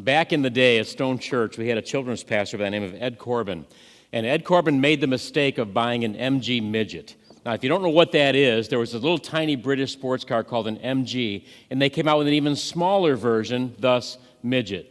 Back in the day at Stone Church, we had a children's pastor by the name of Ed Corbin. And Ed Corbin made the mistake of buying an MG Midget. Now, if you don't know what that is, there was a little tiny British sports car called an MG, and they came out with an even smaller version, thus Midget.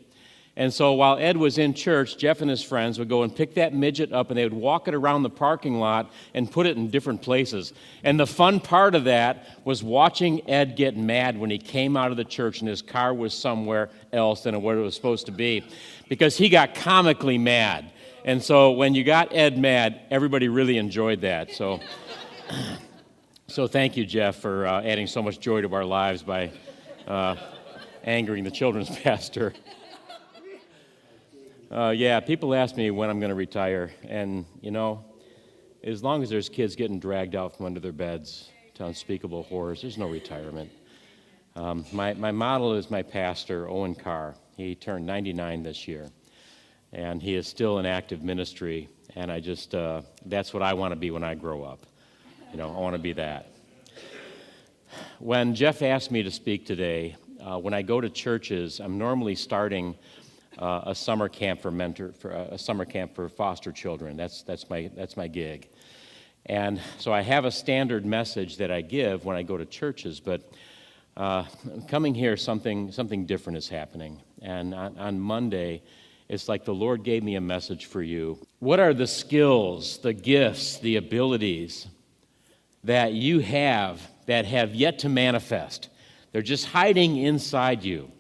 And so while Ed was in church, Jeff and his friends would go and pick that midget up, and they would walk it around the parking lot and put it in different places. And the fun part of that was watching Ed get mad when he came out of the church and his car was somewhere else than where it was supposed to be, because he got comically mad. And so when you got Ed mad, everybody really enjoyed that. So thank you, Jeff, for adding so much joy to our lives by angering the children's pastor. People ask me when I'm going to retire, and, as long as there's kids getting dragged out from under their beds to unspeakable horrors, there's no retirement. My model is my pastor, Owen Carr. He turned 99 this year, and he is still in active ministry, and that's what I want to be when I grow up. I want to be that. When Jeff asked me to speak today, when I go to churches, I'm normally starting a summer camp for foster children. That's my gig. And so I have a standard message that I give when I go to churches, but coming here, something different is happening. And on Monday, it's like the Lord gave me a message for you. What are the skills, the gifts, the abilities that you have that have yet to manifest? They're just hiding inside you.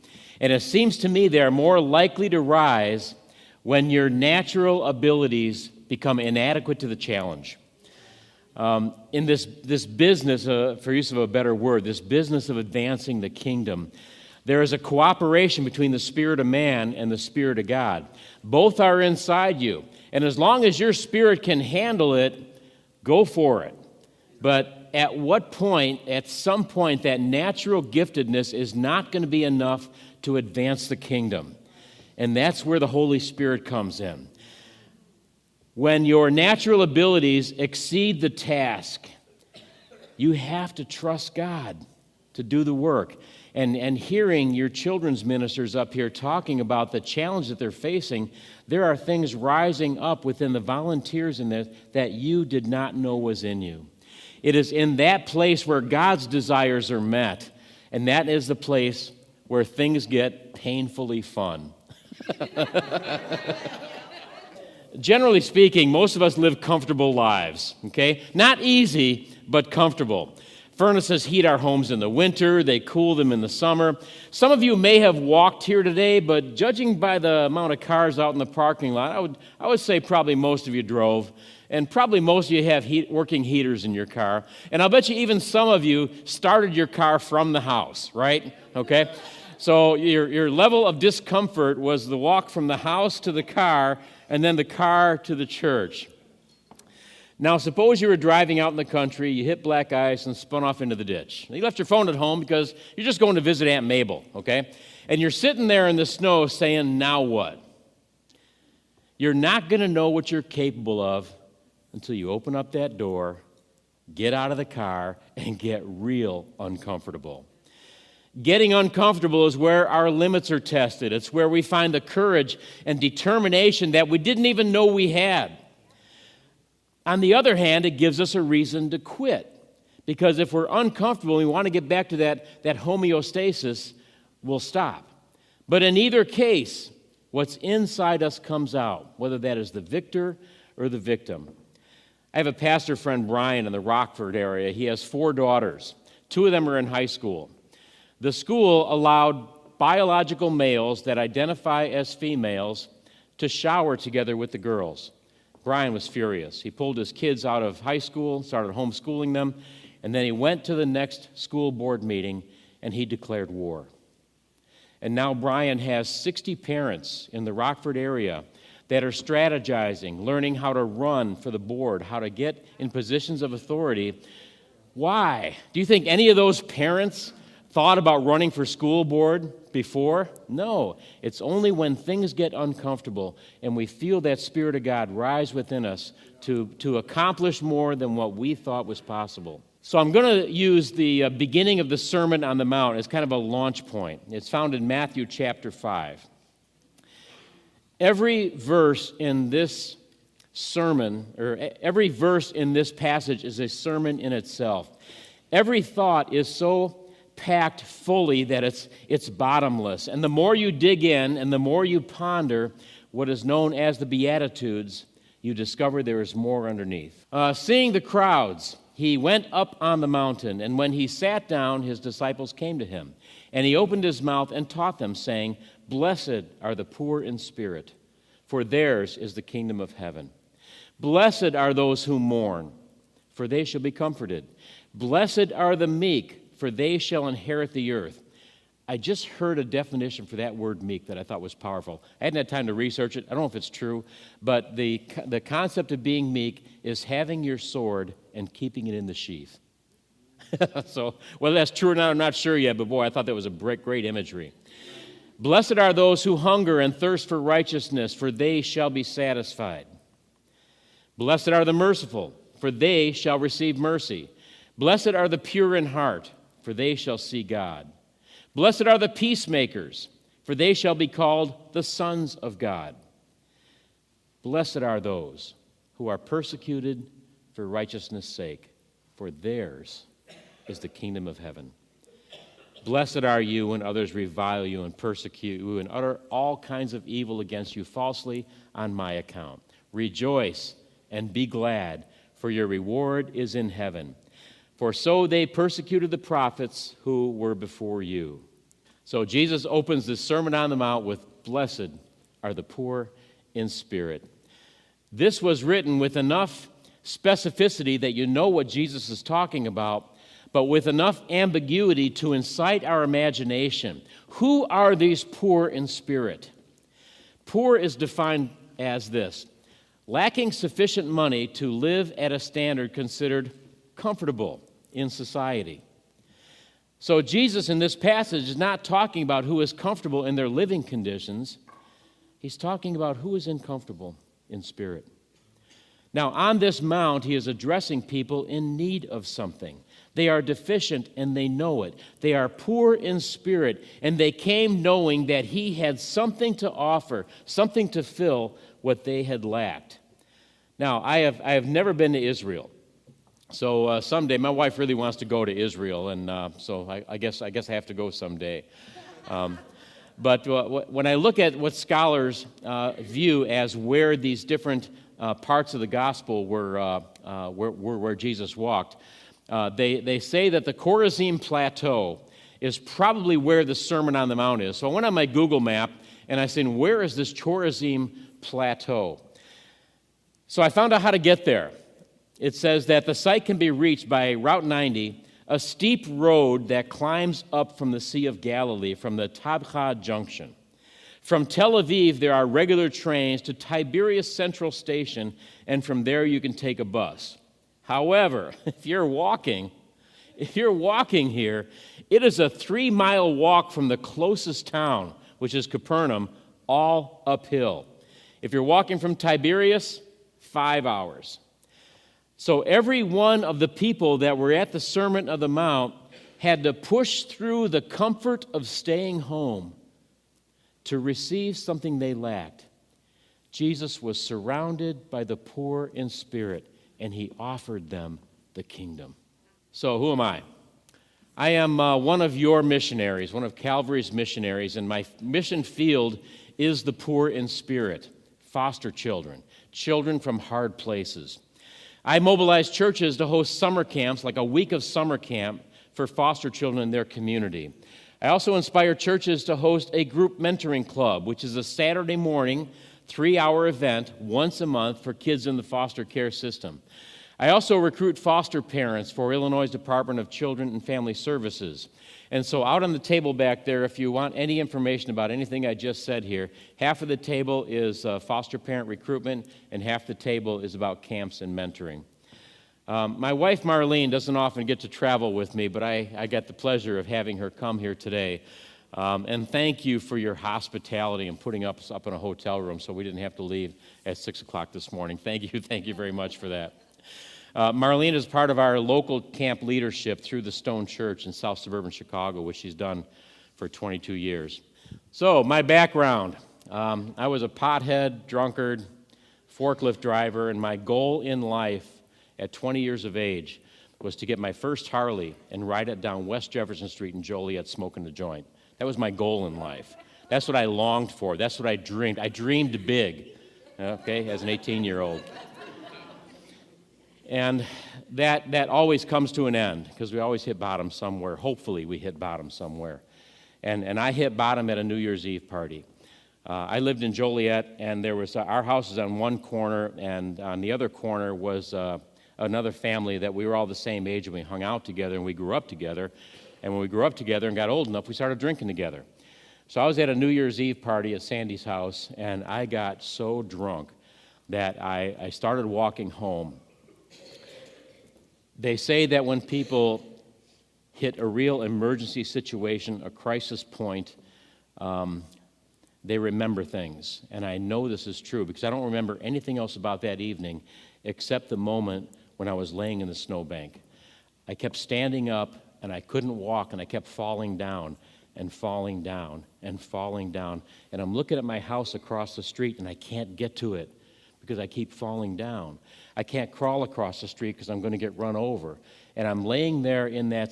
And it seems to me they are more likely to rise when your natural abilities become inadequate to the challenge. In this business, for use of a better word, this business of advancing the kingdom, there is a cooperation between the spirit of man and the spirit of God. Both are inside you. And as long as your spirit can handle it, go for it. But at some point, that natural giftedness is not going to be enough to advance the kingdom. And that's where the Holy Spirit comes in. When your natural abilities exceed the task, you have to trust God to do the work. And hearing your children's ministers up here talking about the challenge that they're facing, there are things rising up within the volunteers in this that you did not know was in you. It is in that place where God's desires are met, and that is the place where things get painfully fun. Generally speaking, most of us live comfortable lives, okay? Not easy, but comfortable. Furnaces heat our homes in the winter. They cool them in the summer. Some of you may have walked here today, but judging by the amount of cars out in the parking lot, I would say probably most of you drove. And probably most of you have working heaters in your car. And I'll bet you even some of you started your car from the house, right? Okay? So your level of discomfort was the walk from the house to the car and then the car to the church. Now, suppose you were driving out in the country, you hit black ice and spun off into the ditch. You left your phone at home because you're just going to visit Aunt Mabel, okay? And you're sitting there in the snow saying, now what? You're not going to know what you're capable of until you open up that door, get out of the car, and get real uncomfortable. Getting uncomfortable is where our limits are tested. It's where we find the courage and determination that we didn't even know we had. On the other hand, it gives us a reason to quit. Because if we're uncomfortable and we want to get back to that homeostasis, we'll stop. But in either case, what's inside us comes out, whether that is the victor or the victim. I have a pastor friend, Brian, in the Rockford area. He has 4 daughters. 2 of them are in high school. The school allowed biological males that identify as females to shower together with the girls. Brian was furious. He pulled his kids out of high school, started homeschooling them, and then he went to the next school board meeting and he declared war. And now Brian has 60 parents in the Rockford area that are strategizing, learning how to run for the board, how to get in positions of authority. Why? Do you think any of those parents thought about running for school board before? No. It's only when things get uncomfortable and we feel that Spirit of God rise within us to accomplish more than what we thought was possible. So I'm going to use the beginning of the Sermon on the Mount as kind of a launch point. It's found in Matthew chapter 5. Every verse in this sermon, or every verse in this passage is a sermon in itself. Every thought is so packed fully that it's bottomless. And the more you dig in and the more you ponder what is known as the Beatitudes, you discover there is more underneath. Seeing the crowds, he went up on the mountain, and when he sat down, his disciples came to him. And he opened his mouth and taught them, saying, "Blessed are the poor in spirit, for theirs is the kingdom of heaven. Blessed are those who mourn, for they shall be comforted. Blessed are the meek, for they shall inherit the earth." I just heard a definition for that word meek that I thought was powerful. I hadn't had time to research it. I don't know if it's true, but the concept of being meek is having your sword and keeping it in the sheath. So whether that's true or not, I'm not sure yet, but boy, I thought that was a great imagery. Blessed are those who hunger and thirst for righteousness, for they shall be satisfied. Blessed are the merciful, for they shall receive mercy. Blessed are the pure in heart, for they shall see God. Blessed are the peacemakers, for they shall be called the sons of God. Blessed are those who are persecuted for righteousness' sake, for theirs is the kingdom of heaven. Blessed are you when others revile you and persecute you and utter all kinds of evil against you falsely on my account. Rejoice and be glad, for your reward is in heaven. For so they persecuted the prophets who were before you. So Jesus opens this Sermon on the Mount with, "Blessed are the poor in spirit." This was written with enough specificity that you know what Jesus is talking about, but with enough ambiguity to incite our imagination. Who are these poor in spirit? Poor is defined as this: lacking sufficient money to live at a standard considered comfortable in society. So Jesus in this passage is not talking about who is comfortable in their living conditions. He's talking about who is uncomfortable in spirit. Now, on this mount, he is addressing people in need of something. They are deficient and they know it. They are poor in spirit, and they came knowing that he had something to offer, something to fill what they had lacked. Now, I have never been to Israel. So someday, my wife really wants to go to Israel, and so I guess I have to go someday. But when I look at what scholars view as where these different parts of the gospel were where Jesus walked, they say that the Chorazim Plateau is probably where the Sermon on the Mount is. So I went on my Google map, and I said, where is this Chorazim Plateau? So I found out how to get there. It says that the site can be reached by Route 90, a steep road that climbs up from the Sea of Galilee from the Tabcha Junction. From Tel Aviv, there are regular trains to Tiberias Central Station, and from there you can take a bus. However, if you're walking here, it is a 3-mile walk from the closest town, which is Capernaum, all uphill. If you're walking from Tiberias, 5 hours. So every one of the people that were at the Sermon on the Mount had to push through the comfort of staying home to receive something they lacked. Jesus was surrounded by the poor in spirit, and he offered them the kingdom. So who am I? I am one of your missionaries, one of Calvary's missionaries, and my mission field is the poor in spirit, foster children, children from hard places. I mobilize churches to host summer camps, like a week of summer camp for foster children in their community. I also inspire churches to host a group mentoring club, which is a Saturday morning, 3-hour event once a month for kids in the foster care system. I also recruit foster parents for Illinois Department of Children and Family Services. And so out on the table back there, if you want any information about anything I just said here, half of the table is foster parent recruitment, and half the table is about camps and mentoring. My wife, Marlene, doesn't often get to travel with me, but I get the pleasure of having her come here today. And thank you for your hospitality and putting us up in a hotel room so we didn't have to leave at 6 o'clock this morning. Thank you very much for that. Marlene is part of our local camp leadership through the Stone Church in South Suburban Chicago, which she's done for 22 years. So, my background. I was a pothead, drunkard, forklift driver, and my goal in life at 20 years of age was to get my first Harley and ride it down West Jefferson Street in Joliet smoking a joint. That was my goal in life. That's what I longed for. That's what I dreamed. I dreamed big, okay, as an 18-year-old. And that always comes to an end because we always hit bottom somewhere. Hopefully we hit bottom somewhere. And I hit bottom at a New Year's Eve party. I lived in Joliet, and there was our house is on one corner, and on the other corner was another family that we were all the same age, and we hung out together, and we grew up together. And when we grew up together and got old enough, we started drinking together. So I was at a New Year's Eve party at Sandy's house, and I got so drunk that I started walking home. They say that when people hit a real emergency situation, a crisis point, they remember things. And I know this is true because I don't remember anything else about that evening except the moment when I was laying in the snowbank. I kept standing up, and I couldn't walk, and I kept falling down and falling down and falling down. And I'm looking at my house across the street, and I can't get to it because I keep falling down. I can't crawl across the street because I'm going to get run over. And I'm laying there in that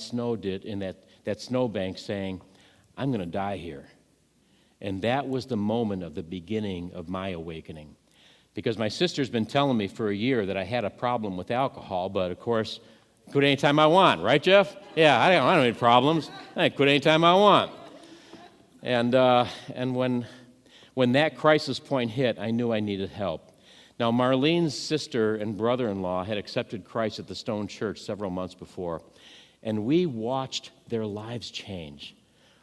that snowbank saying, I'm going to die here. And that was the moment of the beginning of my awakening. Because my sister's been telling me for a year that I had a problem with alcohol, but of course, I quit anytime I want, right, Jeff? Yeah, I don't have any problems. I quit anytime I want. And when that crisis point hit, I knew I needed help. Now, Marlene's sister and brother-in-law had accepted Christ at the Stone Church several months before, and we watched their lives change.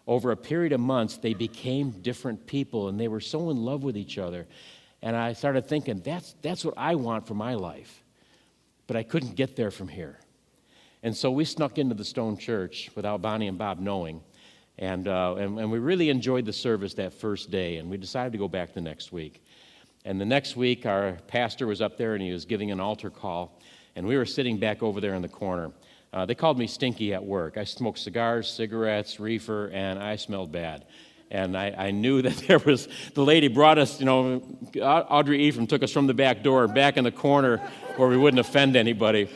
Over a period of months, they became different people, and they were so in love with each other. And I started thinking, that's what I want for my life. But I couldn't get there from here. And so we snuck into the Stone Church without Bonnie and Bob knowing. And we really enjoyed the service that first day, and we decided to go back the next week. And the next week, our pastor was up there, and he was giving an altar call, and we were sitting back over there in the corner. They called me stinky at work. I smoked cigars, cigarettes, reefer, and I smelled bad. And I knew that there was, the lady brought us, Audrey Ephraim took us from the back door back in the corner where we wouldn't offend anybody.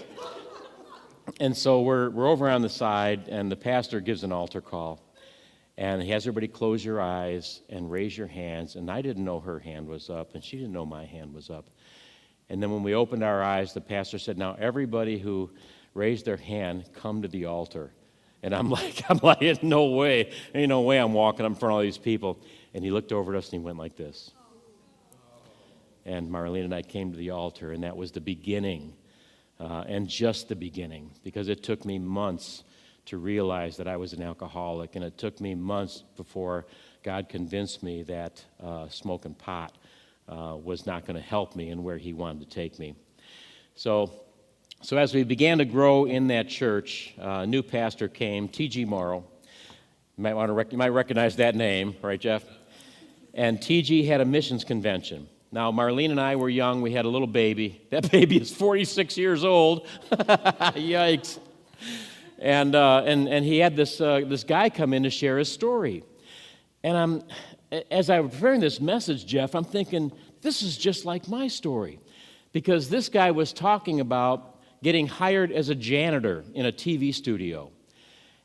And so we're over on the side, and the pastor gives an altar call. And he has everybody close your eyes and raise your hands. And I didn't know her hand was up, and she didn't know my hand was up. And then when we opened our eyes, the pastor said, now everybody who raised their hand, come to the altar. And I'm like, no way. Ain't no way I'm walking up in front of all these people. And he looked over at us, and he went like this. And Marlene and I came to the altar, and that was the beginning, and just the beginning, because it took me months to realize that I was an alcoholic, and it took me months before God convinced me that smoking pot was not going to help me and where he wanted to take me. So as we began to grow in that church, a new pastor came, T.G. Morrow. You might recognize that name, right, Jeff? And T.G. had a missions convention. Now, Marlene and I were young. We had a little baby. That baby is 46 years old. Yikes. And he had this guy come in to share his story. And as I was preparing this message, Jeff, I'm thinking, this is just like my story. Because this guy was talking about getting hired as a janitor in a TV studio.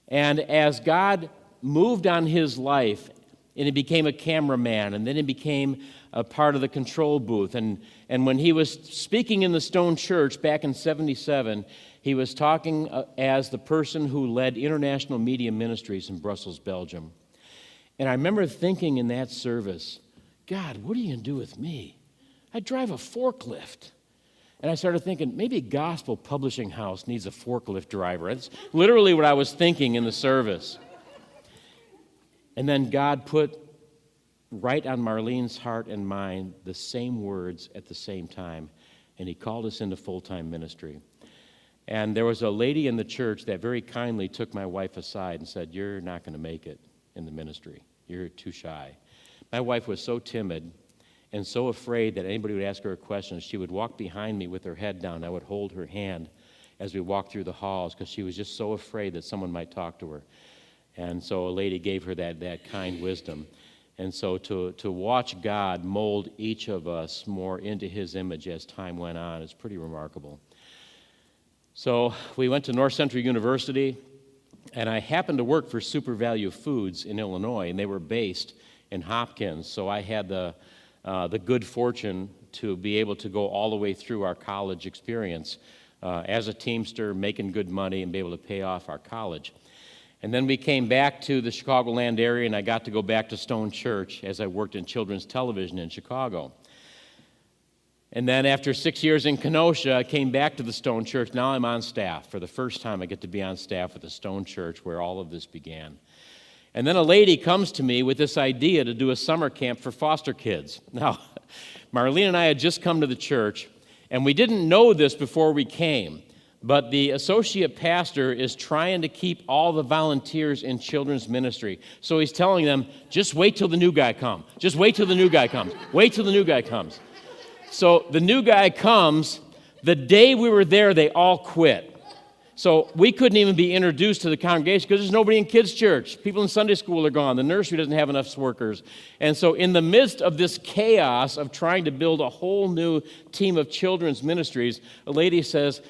And as God moved on his life, and he became a cameraman, and then he became a part of the control booth. And when he was speaking in the Stone Church back in 1977, he was talking as the person who led international media ministries in Brussels, Belgium. And I remember thinking in that service, God, what are you going to do with me? I drive a forklift. And I started thinking, maybe a gospel publishing house needs a forklift driver. That's literally what I was thinking in the service. And then God put right on Marlene's heart and mind the same words at the same time. And he called us into full-time ministry. And there was a lady in the church that very kindly took my wife aside and said, you're not going to make it in the ministry. You're too shy. My wife was so timid and so afraid that anybody would ask her a question. She would walk behind me with her head down. I would hold her hand as we walked through the halls because she was just so afraid that someone might talk to her. And so a lady gave her that kind wisdom. And so to watch God mold each of us more into his image as time went on is pretty remarkable. So we went to North Central University, and I happened to work for Super Value Foods in Illinois, and they were based in Hopkins. So I had the good fortune to be able to go all the way through our college experience as a Teamster, making good money, and be able to pay off our college. And then we came back to the Chicagoland area, and I got to go back to Stone Church as I worked in children's television in Chicago. And then after 6 years in Kenosha, I came back to the Stone Church. Now I'm on staff. For the first time, I get to be on staff with the Stone Church where all of this began. And then a lady comes to me with this idea to do a summer camp for foster kids. Now, Marlene and I had just come to the church, and we didn't know this before we came. But the associate pastor is trying to keep all the volunteers in children's ministry. So he's telling them, just wait till the new guy comes. Just wait till the new guy comes. Wait till the new guy comes. So the new guy comes. The day we were there, they all quit. So we couldn't even be introduced to the congregation because there's nobody in kids' church. People in Sunday school are gone. The nursery doesn't have enough workers. And so in the midst of this chaos of trying to build a whole new team of children's ministries, a lady says,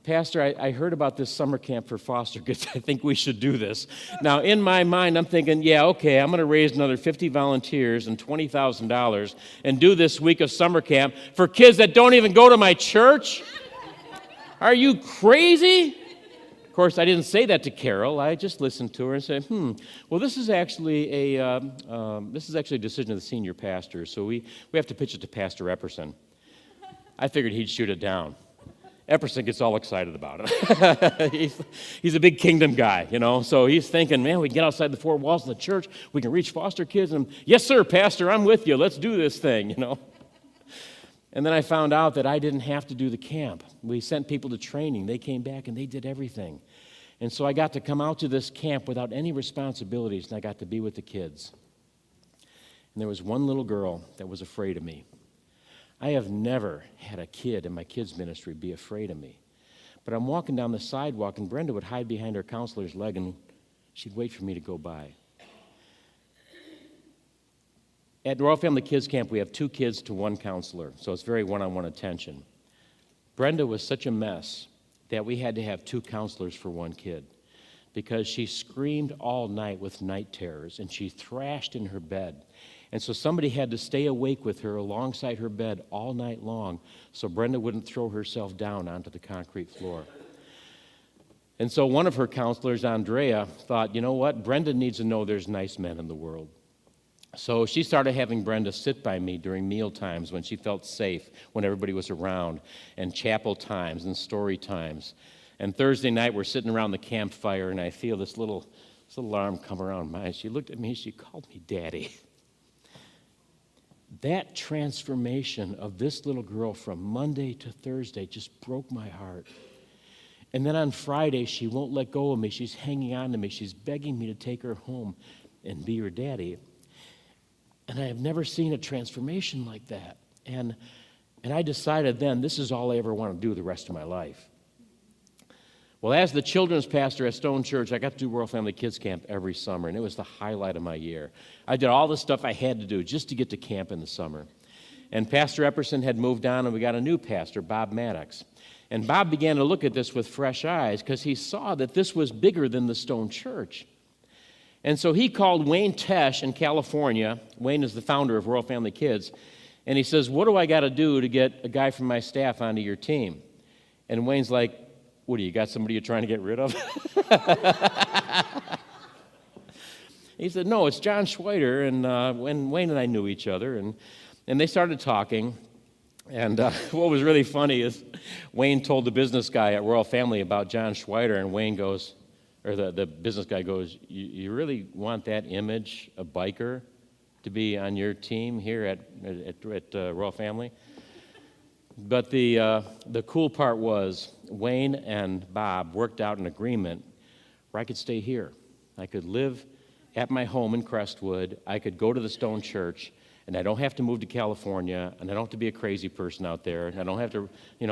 Pastor, I heard about this summer camp for foster kids. I think we should do this. Now, in my mind, I'm thinking, yeah, okay, I'm going to raise another 50 volunteers and $20,000 and do this week of summer camp for kids that don't even go to my church? Are you crazy? Of course, I didn't say that to Carol. I just listened to her and said, well, this is actually a decision of the senior pastor, so we have to pitch it to Pastor Epperson. I figured he'd shoot it down. Epperson gets all excited about it. he's a big kingdom guy, so he's thinking, man, we can get outside the four walls of the church, we can reach foster kids, and yes, sir, Pastor, I'm with you, let's do this thing, And then I found out that I didn't have to do the camp. We sent people to training, they came back and they did everything. And so I got to come out to this camp without any responsibilities, and I got to be with the kids. And there was one little girl that was afraid of me. I have never had a kid in my kids' ministry be afraid of me. But I'm walking down the sidewalk, and Brenda would hide behind her counselor's leg, and she'd wait for me to go by. At Royal Family Kids Camp, we have 2 kids to 1 counselor, so it's very one-on-one attention. Brenda was such a mess that we had to have 2 counselors for 1 kid because she screamed all night with night terrors, and she thrashed in her bed. And so somebody had to stay awake with her alongside her bed all night long so Brenda wouldn't throw herself down onto the concrete floor. And so one of her counselors, Andrea, thought, you know what, Brenda needs to know there's nice men in the world. So she started having Brenda sit by me during meal times when she felt safe, when everybody was around, and chapel times and story times. And Thursday night, we're sitting around the campfire, and I feel this little arm come around my eyes. She looked at me, she called me Daddy. That transformation of this little girl from Monday to Thursday just broke my heart. And then on Friday, she won't let go of me. She's hanging on to me. She's begging me to take her home and be her daddy. And I have never seen a transformation like that. And I decided then, this is all I ever want to do the rest of my life. Well, as the children's pastor at Stone Church, I got to do Royal Family Kids Camp every summer, and it was the highlight of my year. I did all the stuff I had to do just to get to camp in the summer. And Pastor Epperson had moved on, and we got a new pastor, Bob Maddox. And Bob began to look at this with fresh eyes because he saw that this was bigger than the Stone Church. And so he called Wayne Tesh in California. Wayne is the founder of Royal Family Kids. And he says, what do I got to do to get a guy from my staff onto your team? And Wayne's like, what, do you got somebody you're trying to get rid of? He said, no, it's John Schwider. And when Wayne and I knew each other, and they started talking. And what was really funny is Wayne told the business guy at Royal Family about John Schwider, and Wayne goes, or the business guy goes, you really want that image, a biker, to be on your team here at Royal Family? But the cool part was Wayne and Bob worked out an agreement where I could stay here. I could live at my home in Crestwood. I could go to the Stone Church, and I don't have to move to California, and I don't have to be a crazy person out there. I don't have to,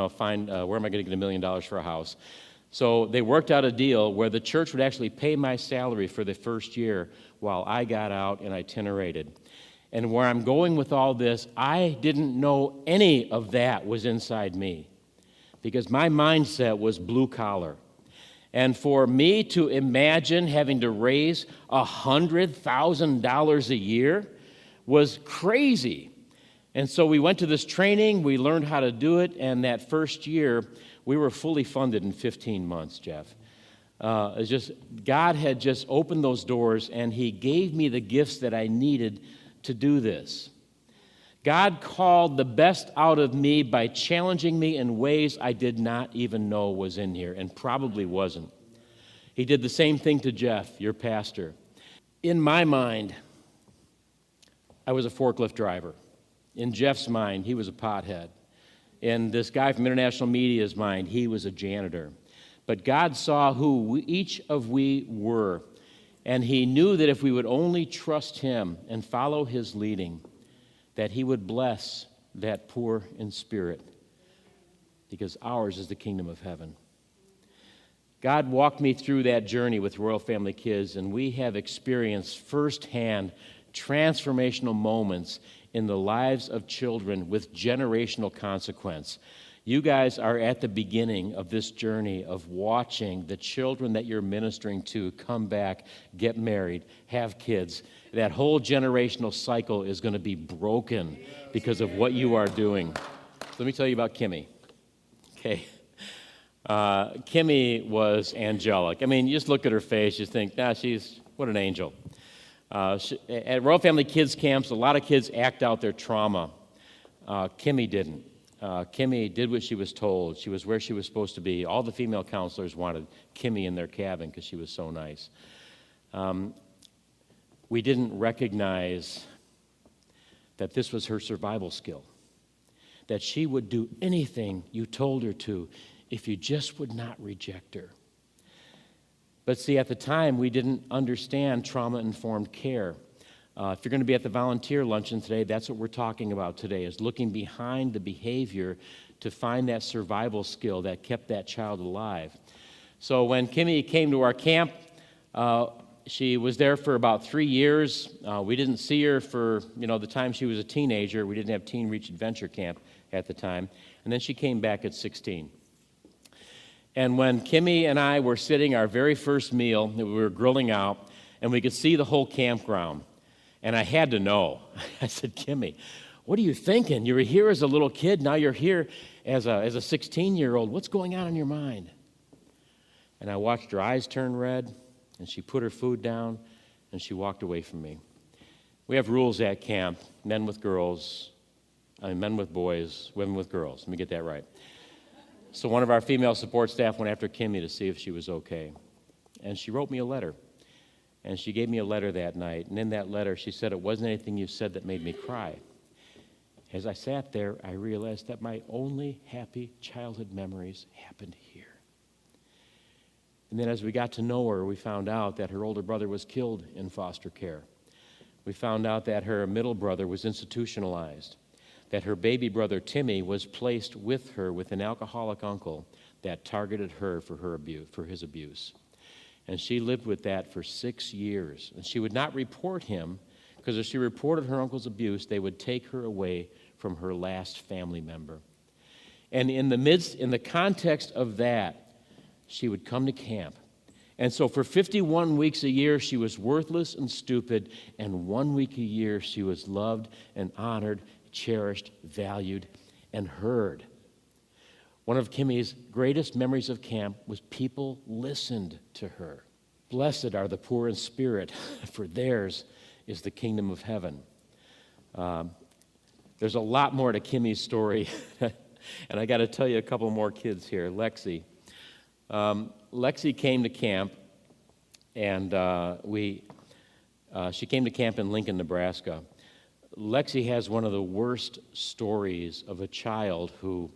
find where am I going to get $1 million for a house. So they worked out a deal where the church would actually pay my salary for the first year while I got out and itinerated. And where I'm going with all this, I didn't know any of that was inside me because my mindset was blue collar. And for me to imagine having to raise $100,000 a year was crazy. And so we went to this training, we learned how to do it, and that first year, we were fully funded in 15 months, Jeff. It's just, God had just opened those doors, and He gave me the gifts that I needed to do this. God called the best out of me by challenging me in ways I did not even know was in here, and probably wasn't. He did the same thing to Jeff, your pastor. In my mind, I was a forklift driver. In Jeff's mind, he was a pothead. In this guy from International Media's mind, he was a janitor. But God saw who each of we were, and He knew that if we would only trust Him and follow His leading, that He would bless that poor in spirit, because ours is the kingdom of heaven. God walked me through that journey with Royal Family Kids, and we have experienced firsthand transformational moments in the lives of children with generational consequence. You guys are at the beginning of this journey of watching the children that you're ministering to come back, get married, have kids. That whole generational cycle is going to be broken because of what you are doing. So let me tell you about Kimmy. Okay. Kimmy was angelic. I mean, you just look at her face, you think, what an angel. At Royal Family Kids camps, a lot of kids act out their trauma. Kimmy didn't. Kimmy did what she was told. She was where she was supposed to be. All the female counselors wanted Kimmy in their cabin because she was so nice. We didn't recognize that this was her survival skill, that she would do anything you told her to if you just would not reject her. But see, at the time, we didn't understand trauma-informed care. If you're going to be at the volunteer luncheon today, that's what we're talking about today, is looking behind the behavior to find that survival skill that kept that child alive. So when Kimmy came to our camp, she was there for about 3 years. We didn't see her for, the time she was a teenager. We didn't have Teen Reach Adventure Camp at the time. And then she came back at 16. And when Kimmy and I were sitting our very first meal, we were grilling out, and we could see the whole campground. And I had to know. I said, Kimmy, what are you thinking? You were here as a little kid, now you're here as a 16-year-old. What's going on in your mind? And I watched her eyes turn red, and she put her food down, and she walked away from me. We have rules at camp, men with boys, women with girls. Let me get that right. So one of our female support staff went after Kimmy to see if she was okay. And she wrote me a letter. And she gave me a letter that night. And in that letter, she said, it wasn't anything you said that made me cry. As I sat there, I realized that my only happy childhood memories happened here. And then as we got to know her, we found out that her older brother was killed in foster care. We found out that her middle brother was institutionalized, that her baby brother Timmy was placed with her with an alcoholic uncle that targeted her for his abuse. And she lived with that for 6 years. And she would not report him, because if she reported her uncle's abuse, they would take her away from her last family member. And in the context of that, she would come to camp. And so for 51 weeks a year, she was worthless and stupid, and 1 week a year, she was loved and honored, cherished, valued, and heard. One of Kimmy's greatest memories of camp was people listened to her. Blessed are the poor in spirit, for theirs is the kingdom of heaven. There's a lot more to Kimmy's story, and I got to tell you a couple more kids here. Lexi. Lexi came to camp, and she came to camp in Lincoln, Nebraska. Lexi has one of the worst stories of a child who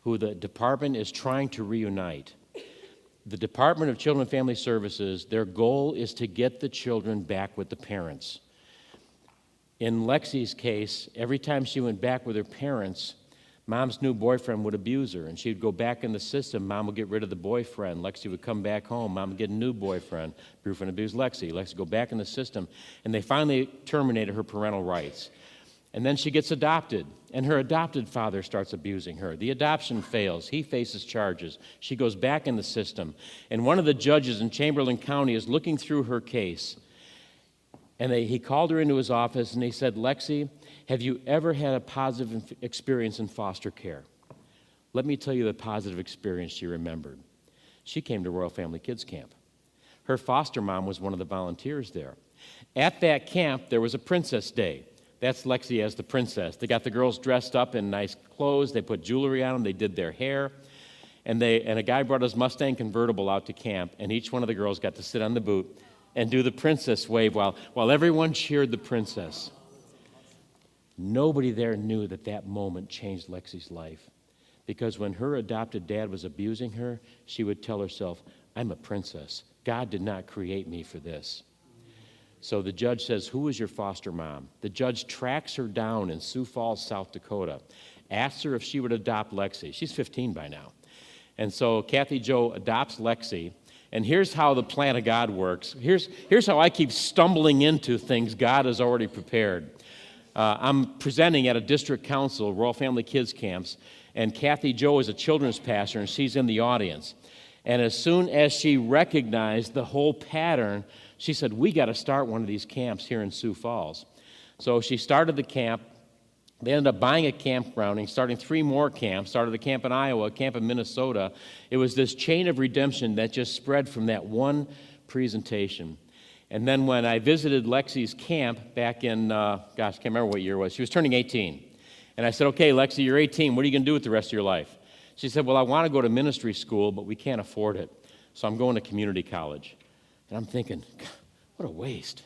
the department is trying to reunite. The Department of Children and Family Services, their goal is to get the children back with the parents. In Lexi's case, every time she went back with her parents, Mom's new boyfriend would abuse her, and she'd go back in the system. Mom would get rid of the boyfriend. Lexi would come back home. Mom would get a new boyfriend. Boyfriend abused Lexi. Lexi would go back in the system, and they finally terminated her parental rights. And then she gets adopted, and her adopted father starts abusing her. The adoption fails. He faces charges. She goes back in the system, and one of the judges in Chamberlain County is looking through her case, and he called her into his office, and he said, Lexi, have you ever had a positive experience in foster care? Let me tell you the positive experience she remembered. She came to Royal Family Kids Camp. Her foster mom was one of the volunteers there. At that camp, there was a Princess Day. That's Lexi as the princess. They got the girls dressed up in nice clothes. They put jewelry on them. They did their hair. And a guy brought his Mustang convertible out to camp, and each one of the girls got to sit on the boot and do the princess wave while everyone cheered the princess. Nobody there knew that moment changed Lexi's life, because when her adopted dad was abusing her, she would tell herself, I'm a princess. God did not create me for this. So the judge says, who is your foster mom? The judge tracks her down in Sioux Falls, South Dakota, asks her if she would adopt Lexi. She's 15 by now. And so Kathy Jo adopts Lexi. And here's how the plan of God works. Here's how I keep stumbling into things God has already prepared. I'm presenting at a district council, Royal Family Kids Camps, and Kathy Jo is a children's pastor, and she's in the audience. And as soon as she recognized the whole pattern, she said, we got to start one of these camps here in Sioux Falls. So she started the camp. They ended up buying a campground and starting 3 more camps, started a camp in Iowa, a camp in Minnesota. It was this chain of redemption that just spread from that one presentation. And then when I visited Lexi's camp back in, can't remember what year it was. She was turning 18. And I said, okay, Lexi, you're 18. What are you going to do with the rest of your life? She said, well, I want to go to ministry school, but we can't afford it. So I'm going to community college. And I'm thinking, what a waste.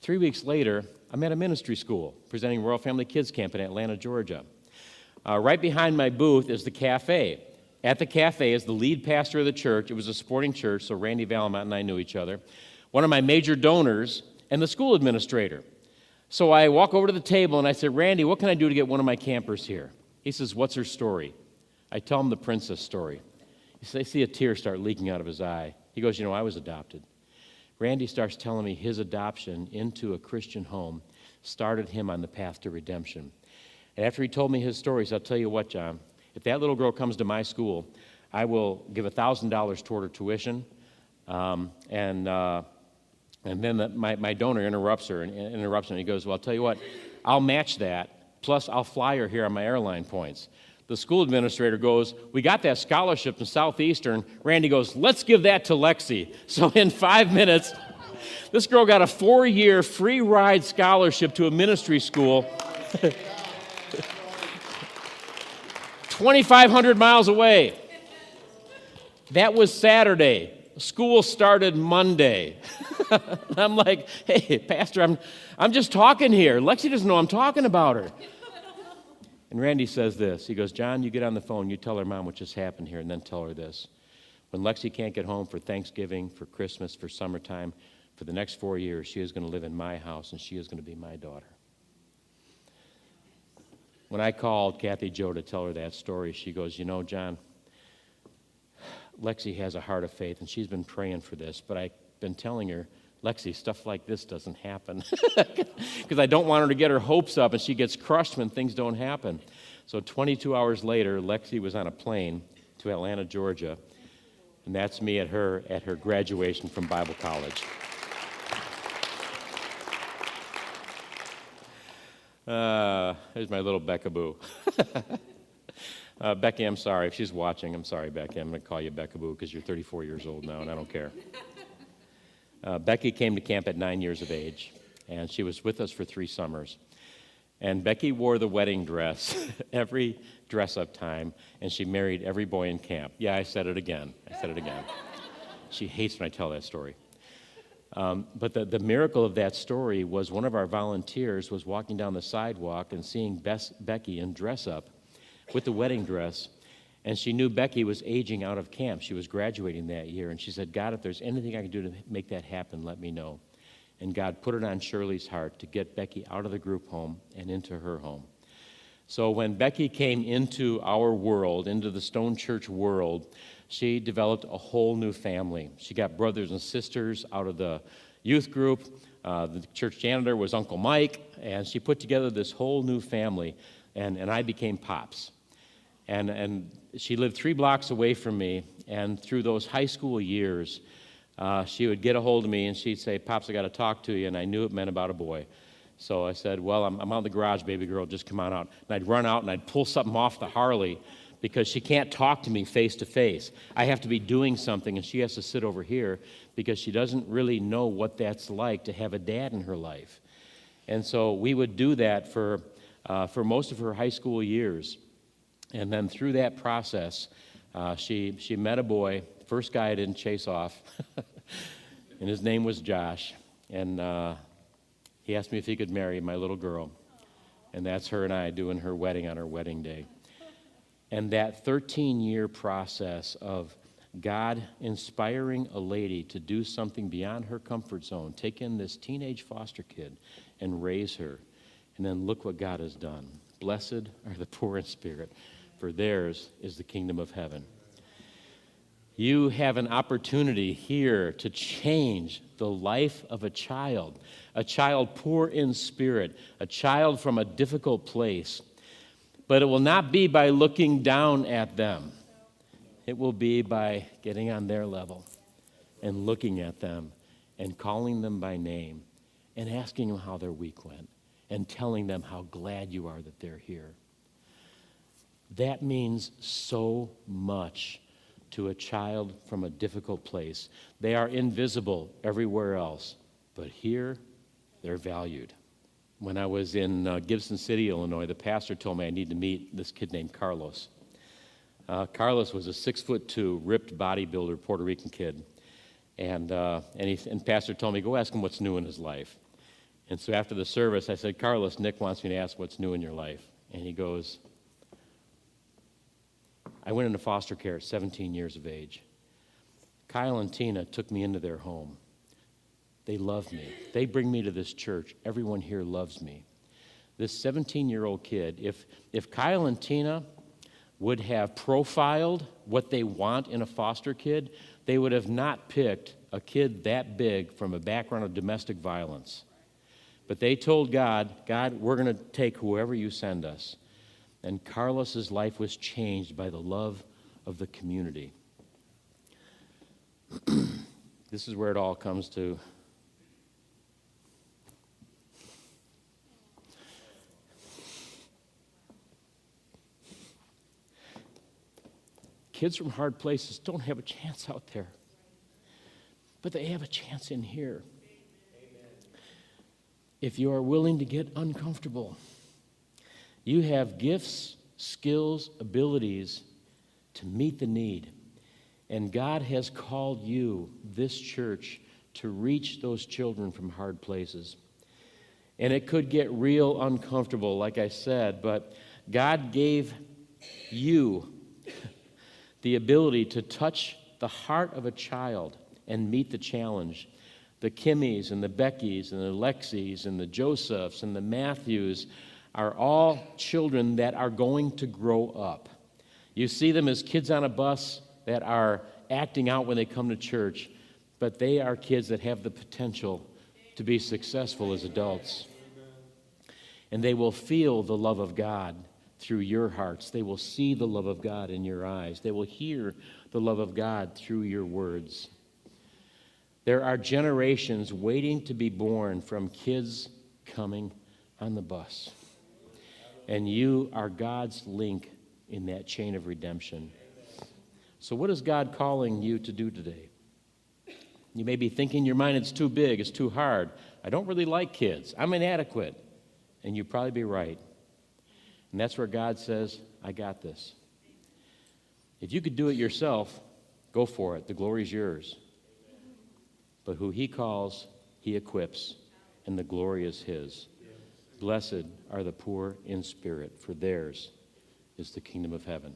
3 weeks later, I'm at a ministry school presenting Royal Family Kids Camp in Atlanta, Georgia. Right behind my booth is the cafe. At the cafe is the lead pastor of the church. It was a sporting church, so Randy Valamont and I knew each other. One of my major donors and the school administrator. So I walk over to the table and I said, Randy, what can I do to get one of my campers here? He says, what's her story? I tell him the princess story. He says, I see a tear start leaking out of his eye. He goes, I was adopted. Randy starts telling me his adoption into a Christian home started him on the path to redemption. And after he told me his stories, I'll tell you what, John, if that little girl comes to my school, I will give $1,000 toward her tuition. And then my donor interrupts her, and he goes, well, I'll tell you what, I'll match that, plus I'll fly her here on my airline points. The school administrator goes, we got that scholarship in Southeastern. Randy goes, let's give that to Lexi. So in 5 minutes, this girl got a 4-year free ride scholarship to a ministry school 2,500 miles away. That was Saturday. School started Monday. I'm like, hey, Pastor, I'm just talking here. Lexi doesn't know I'm talking about her. And Randy says this. He goes, John, you get on the phone, you tell her mom what just happened here, and then tell her this. When Lexi can't get home for Thanksgiving, for Christmas, for summertime, for the next 4 years, she is going to live in my house, and she is going to be my daughter. When I called Kathy Jo to tell her that story, she goes, John, Lexi has a heart of faith, and she's been praying for this, but I've been telling her, Lexi, stuff like this doesn't happen because I don't want her to get her hopes up and she gets crushed when things don't happen. So 22 hours later, Lexi was on a plane to Atlanta, Georgia, and that's me at her graduation from Bible college. There's my little Beckaboo. Becky, I'm sorry. If she's watching, I'm sorry, Becky. I'm going to call you Beckaboo because you're 34 years old now, and I don't care. Becky came to camp at 9 years of age, and she was with us for 3 summers. And Becky wore the wedding dress every dress-up time, and she married every boy in camp. Yeah, I said it again. She hates when I tell that story. But the miracle of that story was one of our volunteers was walking down the sidewalk and seeing Becky in dress-up with the wedding dress, and she knew Becky was aging out of camp. She was graduating that year, and she said, God, if there's anything I can do to make that happen, let me know. And God put it on Shirley's heart to get Becky out of the group home and into her home. So when Becky came into our world, into the Stone Church world, she developed a whole new family. She got brothers and sisters out of the youth group. The church janitor was Uncle Mike, and she put together this whole new family, and I became Pops. And she lived 3 blocks away from me, and through those high school years, she would get a hold of me, and she'd say, "Pops, I got to talk to you," and I knew it meant about a boy. So I said, "Well, I'm out in the garage, baby girl, just come on out." And I'd run out, and I'd pull something off the Harley, because she can't talk to me face to face. I have to be doing something, and she has to sit over here because she doesn't really know what that's like to have a dad in her life. And so we would do that for most of her high school years. And then through that process, she met a boy, first guy I didn't chase off, and his name was Josh. And he asked me if he could marry my little girl. And that's her and I doing her wedding on her wedding day. And that 13-year process of God inspiring a lady to do something beyond her comfort zone, take in this teenage foster kid and raise her, and then look what God has done. Blessed are the poor in spirit, for theirs is the kingdom of heaven. You have an opportunity here to change the life of a child poor in spirit, a child from a difficult place. But it will not be by looking down at them. It will be by getting on their level and looking at them and calling them by name and asking them how their week went and telling them how glad you are that they're here. That means so much to a child from a difficult place. They are invisible everywhere else, but here they're valued. When I was in Gibson City, Illinois, the pastor told me I need to meet this kid named Carlos. Carlos was a 6'2", ripped bodybuilder, Puerto Rican kid. And pastor told me, go ask him what's new in his life. And so after the service, I said, "Carlos, Nick wants me to ask what's new in your life." And he goes, "I went into foster care at 17 years of age. Kyle and Tina took me into their home. They love me. They bring me to this church. Everyone here loves me." This 17-year-old kid, if Kyle and Tina would have profiled what they want in a foster kid, they would have not picked a kid that big from a background of domestic violence. But they told God, we're going to take whoever you send us. And Carlos's life was changed by the love of the community. This is where it all comes to. Kids from hard places don't have a chance out there, but they have a chance in here. If you are willing to get uncomfortable, you have gifts, skills, abilities to meet the need. And God has called you, this church, to reach those children from hard places. And it could get real uncomfortable, like I said, but God gave you the ability to touch the heart of a child and meet the challenge. The Kimmies and the Beckys and the Lexis and the Josephs and the Matthews are all children that are going to grow up. You see them as kids on a bus that are acting out when they come to church, but they are kids that have the potential to be successful as adults. And they will feel the love of God through your hearts. They will see the love of God in your eyes. They will hear the love of God through your words. There are generations waiting to be born from kids coming on the bus. And you are God's link in that chain of redemption. So what is God calling you to do today? You may be thinking in your mind, it's too big, it's too hard. I don't really like kids. I'm inadequate. And you'd probably be right. And that's where God says, I got this. If you could do it yourself, go for it. The glory's yours. But who he calls, he equips, and the glory is his. Blessed are the poor in spirit, for theirs is the kingdom of heaven.